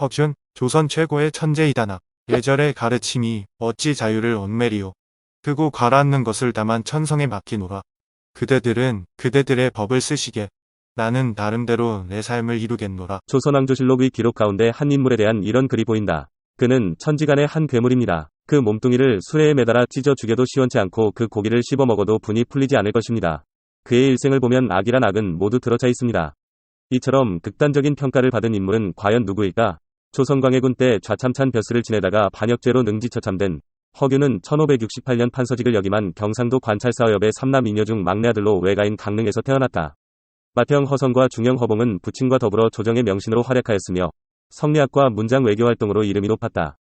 허균, 조선 최고의 천재이다나. 예절의 가르침이 어찌 자유를 엇매리오. 크고 가라앉는 것을 다만 천성에 맡기노라. 그대들은 그대들의 법을 쓰시게. 나는 나름대로 내 삶을 이루겠노라. 조선왕조실록의 기록 가운데 한 인물에 대한 이런 글이 보인다. 그는 천지간의 한 괴물입니다. 그 몸뚱이를 수레에 매달아 찢어 죽여도 시원치 않고 그 고기를 씹어 먹어도 분이 풀리지 않을 것입니다. 그의 일생을 보면 악이란 악은 모두 들어차 있습니다. 이처럼 극단적인 평가를 받은 인물은 과연 누구일까? 조선 광해군 때 좌참찬 벼슬을 지내다가 반역죄로 능지처참된 허균은 1568년 판서직을 역임한 경상도 관찰사업의 3남 2녀 중 막내 아들로 외가인 강릉에서 태어났다. 맏형 허성과 중형 허봉은 부친과 더불어 조정의 명신으로 활약하였으며 성리학과 문장 외교 활동으로 이름이 높았다.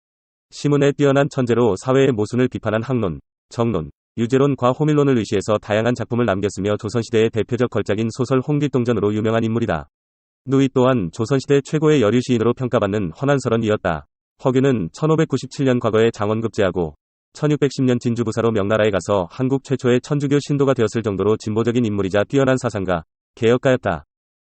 시문에 뛰어난 천재로 사회의 모순을 비판한 학론, 정론, 유죄론과 호밀론을 의시해서 다양한 작품을 남겼으며 조선시대의 대표적 걸작인 소설 홍길동전으로 유명한 인물이다. 누이 또한 조선시대 최고의 여류 시인으로 평가받는 헌안설원이었다. 허균은 1597년 과거에 장원급제하고 1610년 진주부사로 명나라에 가서 한국 최초의 천주교 신도가 되었을 정도로 진보적인 인물이자 뛰어난 사상가, 개혁가였다.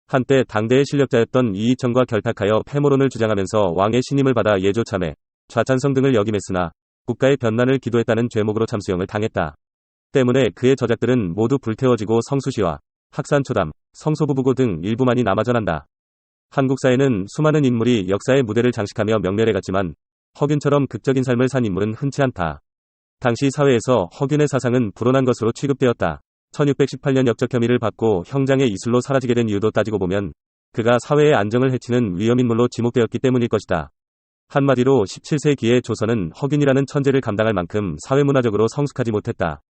한때 당대의 실력자였던 이의청과 결탁하여 패모론을 주장하면서 왕의 신임을 받아 예조참회, 좌찬성 등을 역임했으나 국가의 변난을 기도했다는 죄목으로 참수형을 당했다. 때문에 그의 저작들은 모두 불태워지고 성수시와 학산초담, 성소부부고 등 일부만이 남아 전한다. 한국사에는 수많은 인물이 역사의 무대를 장식하며 명멸해 갔지만 허균처럼 극적인 삶을 산 인물은 흔치 않다. 당시 사회에서 허균의 사상은 불온한 것으로 취급되었다. 1618년 역적 혐의를 받고 형장의 이슬로 사라지게 된 이유도 따지고 보면 그가 사회의 안정을 해치는 위험인물로 지목되었기 때문일 것이다. 한마디로 17세기의 조선은 허균이라는 천재를 감당할 만큼 사회문화적으로 성숙하지 못했다.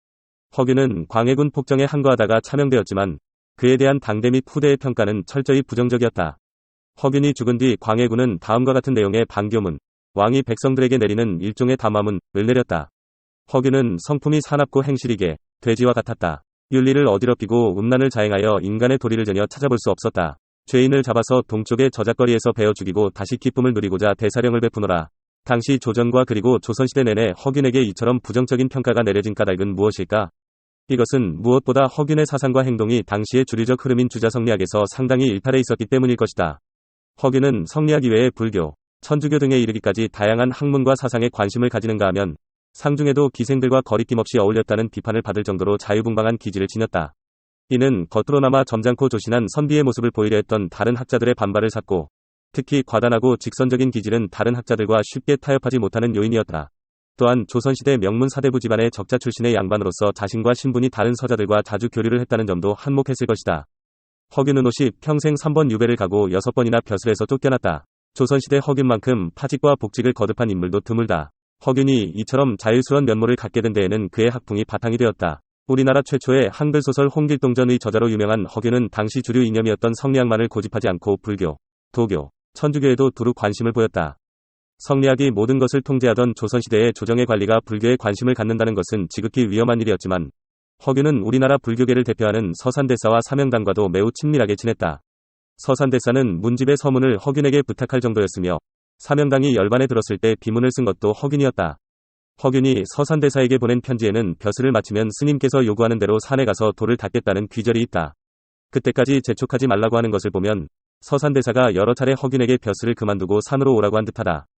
허균은 광해군 폭정에 항거하다가 차명되었지만 그에 대한 당대 및 후대의 평가는 철저히 부정적이었다. 허균이 죽은 뒤 광해군은 다음과 같은 내용의 반교문, 왕이 백성들에게 내리는 일종의 담화문을 내렸다. 허균은 성품이 사납고 행실이게 돼지와 같았다. 윤리를 어지럽히고 음란을 자행하여 인간의 도리를 전혀 찾아볼 수 없었다. 죄인을 잡아서 동쪽의 저작거리에서 베어 죽이고 다시 기쁨을 누리고자 대사령을 베푸노라. 당시 조정과 그리고 조선시대 내내 허균에게 이처럼 부정적인 평가가 내려진 까닭은 무엇일까? 이것은 무엇보다 허균의 사상과 행동이 당시의 주류적 흐름인 주자성리학에서 상당히 일탈해 있었기 때문일 것이다. 허균은 성리학 이외에 불교, 천주교 등에 이르기까지 다양한 학문과 사상에 관심을 가지는가 하면 상중에도 기생들과 거리낌 없이 어울렸다는 비판을 받을 정도로 자유분방한 기질을 지녔다. 이는 겉으로나마 점잖고 조신한 선비의 모습을 보이려 했던 다른 학자들의 반발을 샀고 특히 과단하고 직선적인 기질은 다른 학자들과 쉽게 타협하지 못하는 요인이었다. 또한 조선시대 명문 사대부 집안의 적자 출신의 양반으로서 자신과 신분이 다른 서자들과 자주 교류를 했다는 점도 한몫했을 것이다. 허균은 50평생 3번 유배를 가고 6번이나 벼슬에서 쫓겨났다. 조선시대 허균만큼 파직과 복직을 거듭한 인물도 드물다. 허균이 이처럼 자유스러운 면모를 갖게 된 데에는 그의 학풍이 바탕이 되었다. 우리나라 최초의 한글소설 홍길동전의 저자로 유명한 허균은 당시 주류 이념이었던 성리학만을 고집하지 않고 불교, 도교, 천주교에도 두루 관심을 보였다. 성리학이 모든 것을 통제하던 조선시대의 조정의 관리가 불교에 관심을 갖는다는 것은 지극히 위험한 일이었지만 허균은 우리나라 불교계를 대표하는 서산대사와 사명당과도 매우 친밀하게 지냈다. 서산대사는 문집의 서문을 허균에게 부탁할 정도였으며 사명당이 열반에 들었을 때 비문을 쓴 것도 허균이었다. 허균이 서산대사에게 보낸 편지에는 벼슬을 마치면 스님께서 요구하는 대로 산에 가서 돌을 닦겠다는 귀절이 있다. 그때까지 재촉하지 말라고 하는 것을 보면 서산대사가 여러 차례 허균에게 벼슬을 그만두고 산으로 오라고 한 듯하다.